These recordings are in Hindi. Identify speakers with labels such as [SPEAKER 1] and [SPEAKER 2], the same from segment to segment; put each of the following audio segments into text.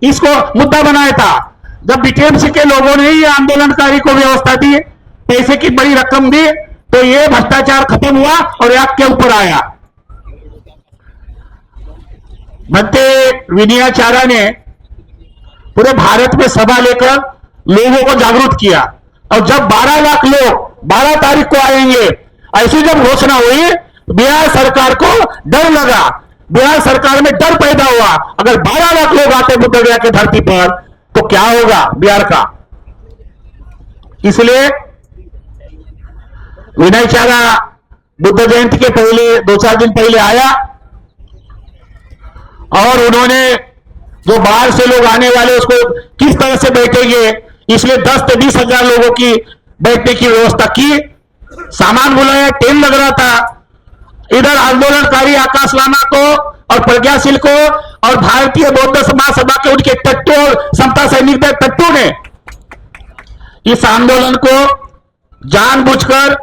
[SPEAKER 1] इसको मुद्दा बनाया था। जब बीटीएमसी के लोगों ने ही आंदोलनकारी को व्यवस्था दी, पैसे की बड़ी रकम दी, तो ये भ्रष्टाचार खत्म हुआ और आग के ऊपर आया। बनते विनयाचार्य ने पूरे भारत में सभा लेकर लोगों को जागरूक किया, और जब 12 लाख लोग 12 तारीख को आएंगे, ऐसी जब घोषणा हुई, बिहार सरकार को डर लगा, बिहार सरकार में डर पैदा हुआ। अगर 12 लाख लोग आते बुद्ध गया की धरती पर तो क्या होगा बिहार का। इसलिए विनयचार्य बुद्ध जयंती के पहले 2-4 दिन पहले आया, और उन्होंने जो बाहर से लोग आने वाले उसको किस तरह से बैठेंगे, इसलिए 10 से 20 हजार लोगों की बैठने की व्यवस्था की। सामान बुलाया, ट्रेन लग रहा था। इधर आंदोलनकारी आकाश लामा को और प्रज्ञाशील को और भारतीय बौद्ध समाज सभा के उनके टट्टू और समता सैनिक टट्टू ने इस आंदोलन को जानबूझकर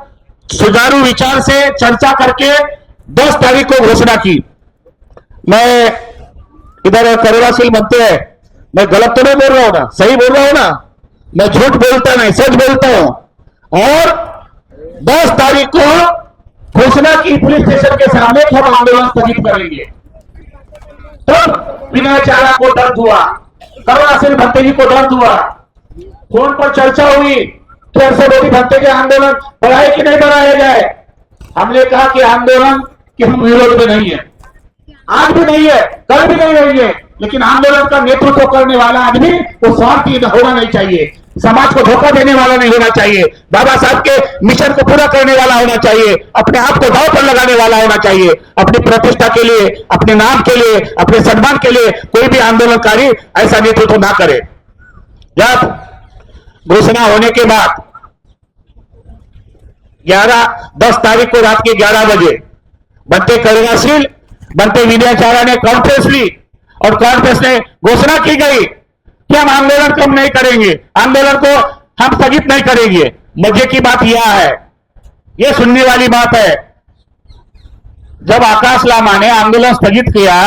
[SPEAKER 1] सुचारू विचार से चर्चा करके 10 तारीख को घोषणा की। मैं इधर करुणाशील बनते हैं, मैं गलत तो नहीं बोल रहा हूं ना, सही बोल रहा हूं ना, मैं झूठ बोलता नहीं, सच बोलता हूं। और 10 तारीख को घोषणा की पुलिस स्टेशन के सामने कि हम आंदोलन स्थगित करेंगे। तो विनयचार्य को दर्द हुआ, करुणाशील भंते जी को दर्द हुआ, फोन पर चर्चा हुई कि हर्षवर्धन भंते के आंदोलन बढ़ाए कि नहीं बढ़ाया जाए। हमने कहा कि आंदोलन के हम विरोध में नहीं है, आज भी नहीं है, कल भी नहीं रहेंगे, लेकिन आंदोलन का नेतृत्व करने वाला आदमी वो स्वार्थी होना नहीं चाहिए, समाज को धोखा देने वाला नहीं होना चाहिए, बाबा साहब के मिशन को पूरा करने वाला होना चाहिए, अपने आप को दांव पर लगाने वाला होना चाहिए। अपनी प्रतिष्ठा के लिए, अपने नाम के लिए, अपने सम्मान के लिए कोई भी आंदोलनकारी ऐसा नेतृत्व ना करे। जब घोषणा होने के बाद 10 तारीख को रात के 11 बजे बनते करुणाशील, बनते विनयचार्य ने कॉन्फ्रेंस ली, और कॉन्फ्रेंस में घोषणा की गई कि हम आंदोलन कम नहीं करेंगे, आंदोलन को हम स्थगित नहीं करेंगे। मजे की बात यह है, यह सुनने वाली बात है, जब आकाश लामा ने आंदोलन स्थगित किया,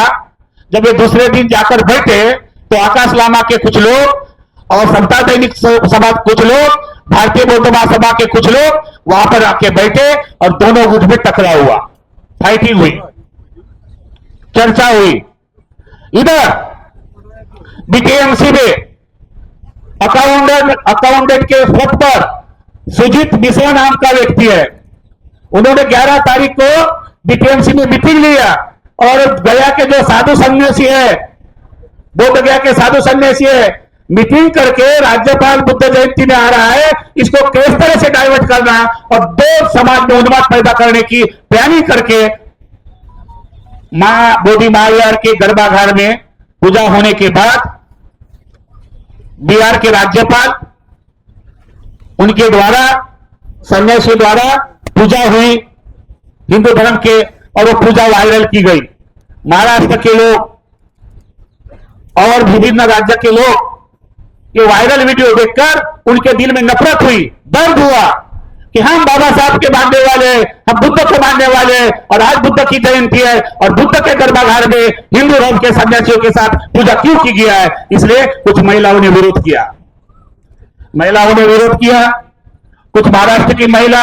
[SPEAKER 1] जब ये दूसरे दिन जाकर बैठे, तो आकाश लामा के कुछ लोग और समता सैनिक सभा कुछ लोग, भारतीय बौद्ध महासभा के कुछ लोग वहां पर आके बैठे, और दोनों गुट में टकराव हुआ, फाइटिंग हुई, चर्चा हुई। इधर बीटीएमसी में अकाउंटेंट के पद पर सुजीत मिश्रा नाम का व्यक्ति है, उन्होंने 11 तारीख को बीटीएमसी में मीटिंग लिया, और गया के जो साधु सन्यासी है, बोध गया के साधु सन्यासी है, मीटिंग करके राज्यपाल बुद्ध जयंती में आ रहा है, इसको किस तरह से डाइवर्ट करना और दो समाज में उन्माद पैदा करने की प्लानिंग करके मां बोधि महाविहार के गर्भागार में पूजा होने के बाद बिहार के राज्यपाल उनके द्वारा, सन्यासी द्वारा पूजा हुई हिंदू धर्म के, और वो पूजा वायरल की गई। महाराष्ट्र के लोग और विभिन्न राज्य के लोग ये वायरल वीडियो देखकर उनके दिल में नफरत हुई, दर्द हुआ कि हम बाबा साहब के मानने वाले, हम बुद्ध को मानने वाले, और आज बुद्ध की जयंती है और बुद्ध के गर्भागार में हिंदू धर्म के सन्यासियों के साथ पूजा क्यों की गया है। इसलिए कुछ महिलाओं ने विरोध किया, कुछ महाराष्ट्र की महिला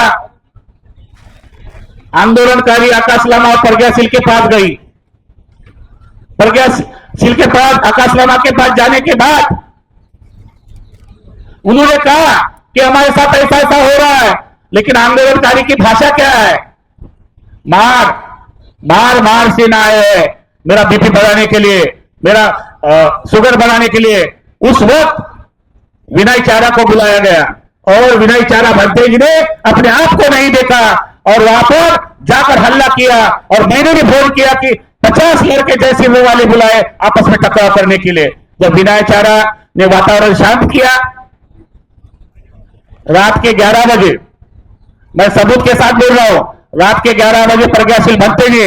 [SPEAKER 1] आंदोलनकारी आकाश लामा और प्रज्ञाशील के पास गई। प्रज्ञाशील के पास, आकाश लामा के पास जाने के बाद उन्होंने कहा कि हमारे साथ ऐसा ऐसा हो रहा है, लेकिन आंदोलनकारी की भाषा क्या है, मार मार मार से ना है, मेरा बीपी बढ़ाने के लिए, मेरा शुगर बढ़ाने के लिए। उस वक्त विनयचार्य को बुलाया गया, और विनयचार्य भंते जी ने अपने आप को नहीं देखा, और वहां पर जाकर हल्ला किया, और मैंने भी फोन किया कि 50 लड़के जैसे वो वाले बुलाए आपस में टकराव करने के लिए। जब विनयचार्य ने वातावरण शांत किया, रात के 11 बजे, मैं सबूत के साथ बोल रहा हूं, रात के 11 बजे प्रज्ञाशील भंते ने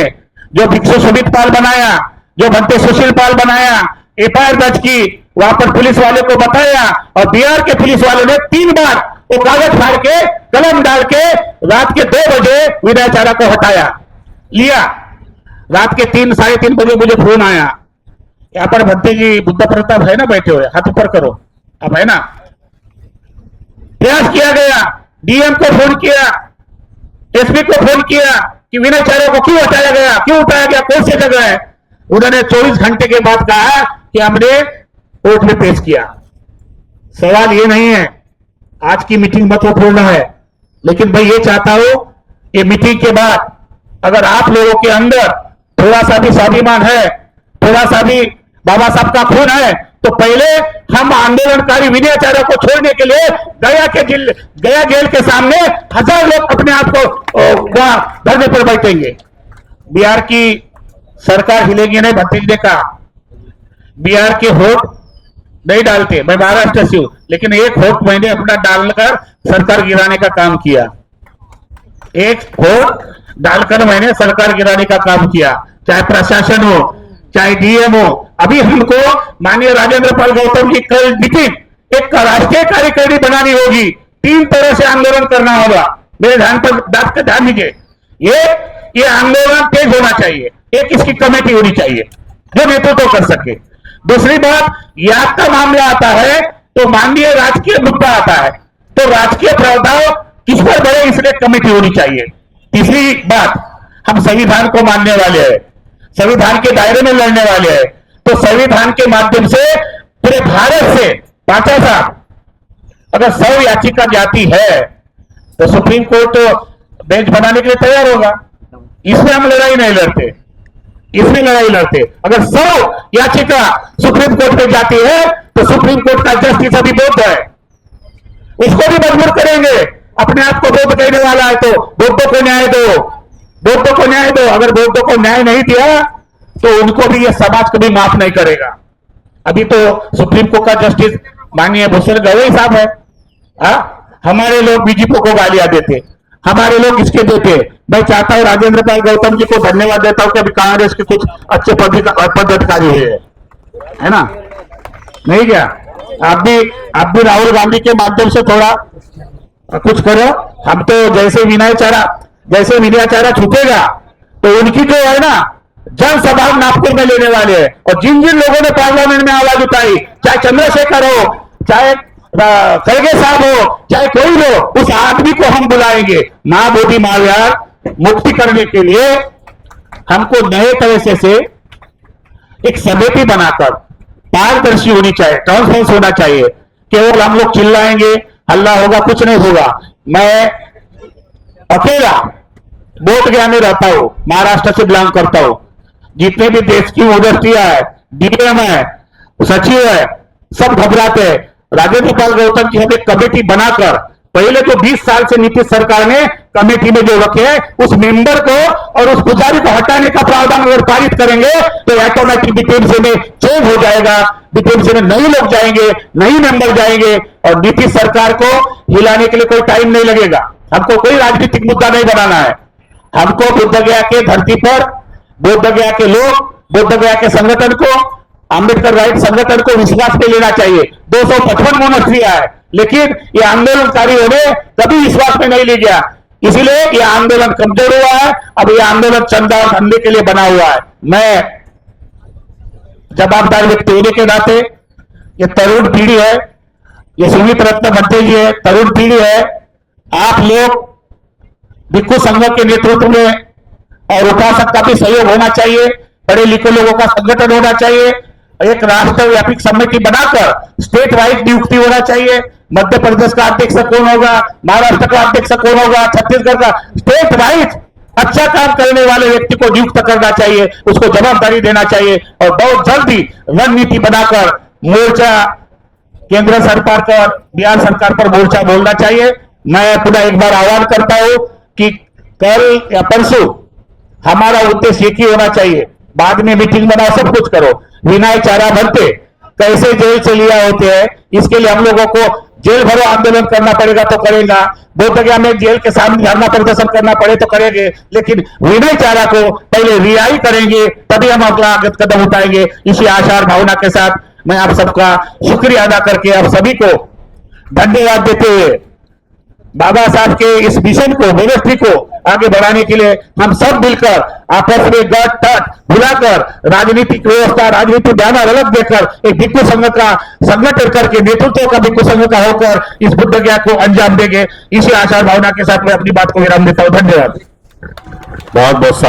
[SPEAKER 1] जो भिक्षु सुमित पाल बनाया, जो भंते सुशील पाल बनाया, एफआईआर दर्ज की, वहां पर पुलिस वाले को बताया, और बिहार के पुलिस वालों ने 3 बार वो कागज फाड़ के कलम डाल के रात के 2 बजे विनयचार्य को हटाया लिया। रात के 3 साढ़े 3 बजे मुझे फोन आया यहाँ पर भत्ते जी बुद्ध प्रताप है ना बैठे हुए, हाथ ऊपर करो, अब है ना। प्रयास किया गया, डीएम को फोन किया, एसपी को फोन किया कि विनय चारे को क्यों हटाया गया, क्यों उठाया गया, कौन सी जगह है। उन्होंने 24 घंटे के बाद कहा कि हमने कोर्ट में पेश किया। सवाल ये नहीं है, आज की मीटिंग महत्वपूर्ण है, लेकिन मैं ये चाहता हूं कि मीटिंग के बाद अगर आप लोगों के अंदर थोड़ा सा भी स्वाभिमान है, थोड़ा सा भी बाबा साहब का खून है, तो पहले हम आंदोलनकारी विनय आचार्य को छोड़ने के लिए गया जेल के सामने 1000 लोग अपने आप को वहां धरने पर बैठेंगे। बिहार की सरकार हिलेगी नहीं, भतीज ने कहा बिहार के वोट नहीं डालते, मैं महाराष्ट्र से हूं, लेकिन एक वोट मैंने अपना डालकर सरकार गिराने का काम किया, एक वोट डालकर मैंने सरकार गिराने का काम किया, चाहे प्रशासन हो चाहे डीएम हो। अभी हमको माननीय राजेंद्र पाल गौतम की कल मीटिंग एक राष्ट्रीय कार्यकारिणी बनानी होगी, 3 तरह से आंदोलन करना होगा। मेरे ध्यान पर बात का ध्यान दीजिए, ये आंदोलन तेज होना चाहिए, एक इसकी कमेटी होनी चाहिए जो नेतृत्व कर सके। दूसरी बात, याद का मामला आता है तो माननीय राजकीय मुद्दा आता है, तो राजकीय प्रावधान किस पर बढ़े इसलिए कमेटी होनी चाहिए। तीसरी बात, हम संविधान को मानने वाले हैं, संविधान के दायरे में लड़ने वाले हैं, तो संविधान के माध्यम से पूरे भारत से 5,000 अगर 100 याचिका जाती है तो सुप्रीम कोर्ट तो बेंच बनाने के लिए तैयार होगा। इसमें हम लड़ाई नहीं लड़ते, इसमें लड़ाई लड़ते। अगर 100 याचिका सुप्रीम कोर्ट में जाती है तो सुप्रीम कोर्ट का जस्टिस अभी बौद्ध है, उसको भी मजबूर करेंगे। अपने आप को बौद्ध कहने वाला है तो बौद्धों को न्याय दो, बौद्धों को न्याय दो। अगर बौद्धों को न्याय नहीं दिया तो उनको भी यह समाज कभी माफ नहीं करेगा। अभी तो सुप्रीम कोर्ट का जस्टिस माननीय भूषण गवई साहब है, हमारे लोग बीजेपी को गालियां देते, हमारे लोग इसके देते। मैं चाहता हूं राजेंद्र पाल गौतम जी को धन्यवाद देता हूं कि अभी कांग्रेस के कुछ अच्छे पदाधिकारी है ना, नहीं क्या? आप भी राहुल गांधी के माध्यम से थोड़ा कुछ करो। हम तो जैसे विनय चारा छूटेगा तो उनकी जो है ना जनसभा नागपुर में लेने वाले हैं, और जिन जिन लोगों ने पार्लियामेंट में आवाज उठाई, चाहे चंद्रशेखर हो, चाहे खड़गे साहब हो, चाहे कोई हो, उस आदमी को हम बुलाएंगे। मां बोधी मालयार मुक्ति करने के लिए हमको नए तरह से एक समिति बनाकर पारदर्शी होनी चाहिए, ट्रांसपेरेंसी होना चाहिए। केवल हम लोग चिल्लाएंगे, हल्ला होगा, कुछ नहीं होगा। मैं अकेला बोध गया में रहता हूं, महाराष्ट्र से बिलोंग करता हूं। जितने भी देश की ओडस्टिया है, डीएम है, सचिव है, सब घबराते हैं। राजेंद्र पाल गौतम जी हम एक कमेटी बनाकर, पहले तो 20 साल से नीतीश सरकार ने कमेटी में जो रखे हैं उस मेंबर को और उस पुजारी को हटाने का प्रावधान अगर पारित करेंगे तो ऑटोमेटिक बीटीएमसी में चेंज हो जाएगा। बीटीएमसी में नए लोग जाएंगे, नई मेंबर जाएंगे, और नीतीश सरकार को हिलाने के लिए कोई टाइम नहीं लगेगा। हमको कोई राजनीतिक मुद्दा नहीं बनाना है। हमको बुद्ध गया के धरती पर, बुद्ध गया के लोग, बुद्ध गया के संगठन को, अंबेडकर राइट संगठन को विश्वास में लेना चाहिए। 255 मोनेस्ट्रियां है, लेकिन ये आंदोलनकारियों ने कभी विश्वास में नहीं ले गया, इसीलिए ये आंदोलन कमजोर हुआ है। अब ये आंदोलन चंदा और धंधे के लिए बना हुआ है। मैं जवाबदार व्यक्ति होने के नाते, ये तरुण पीढ़ी है, ये सुमित रत्न भट्टे जी है, तरुण पीढ़ी है। आप लोग भिक्खु संघ के नेतृत्व में और उपासक का भी सहयोग होना चाहिए, पढ़े लिखे लोगों का संगठन होना चाहिए, एक राष्ट्रव्यापी समिति बनाकर स्टेट वाइज नियुक्ति होना चाहिए। मध्य प्रदेश का अध्यक्ष कौन होगा, महाराष्ट्र का अध्यक्ष कौन होगा, छत्तीसगढ़ का, स्टेट वाइज अच्छा काम करने वाले व्यक्ति को नियुक्त करना चाहिए, उसको जवाबदारी देना चाहिए, और बहुत जल्दी रणनीति बनाकर मोर्चा केंद्र सरकार पर, बिहार सरकार पर मोर्चा बोलना चाहिए। मैं पुनः एक बार आह्वान करता हूं कि कल या परसों हमारा उद्देश्य एक ही होना चाहिए। बाद में मीटिंग बनाओ, सब कुछ करो, विनय चारा बनते कैसे जेल से लिया होते हैं, इसके लिए हम लोगों को जेल भरो आंदोलन करना पड़ेगा तो करेगा, बोधगया में जेल के सामने धरना प्रदर्शन करना पड़े तो करेंगे, लेकिन विनय चारा को पहले रिहाई करेंगे, तभी हम अगला आगत कदम उठाएंगे। इसी आशा और भावना के साथ मैं आप सबका शुक्रिया अदा करके आप सभी को धन्यवाद देते हुए बाबा साहब के इस मिशन को, मिनिस्ट्री को आगे बढ़ाने के लिए हम सब मिलकर आपस में गट तट भुलाकर राजनीतिक व्यवस्था, राजनीतिक बैनर अलग देकर एक भिक्खु संघ का संगठन करके, नेतृत्व का भिक्खु संघ का होकर इस बुद्ध ज्ञान को अंजाम देंगे। इसी आशा भावना के साथ मैं अपनी बात को विराम देता हूं। धन्यवाद।
[SPEAKER 2] बहुत बहुत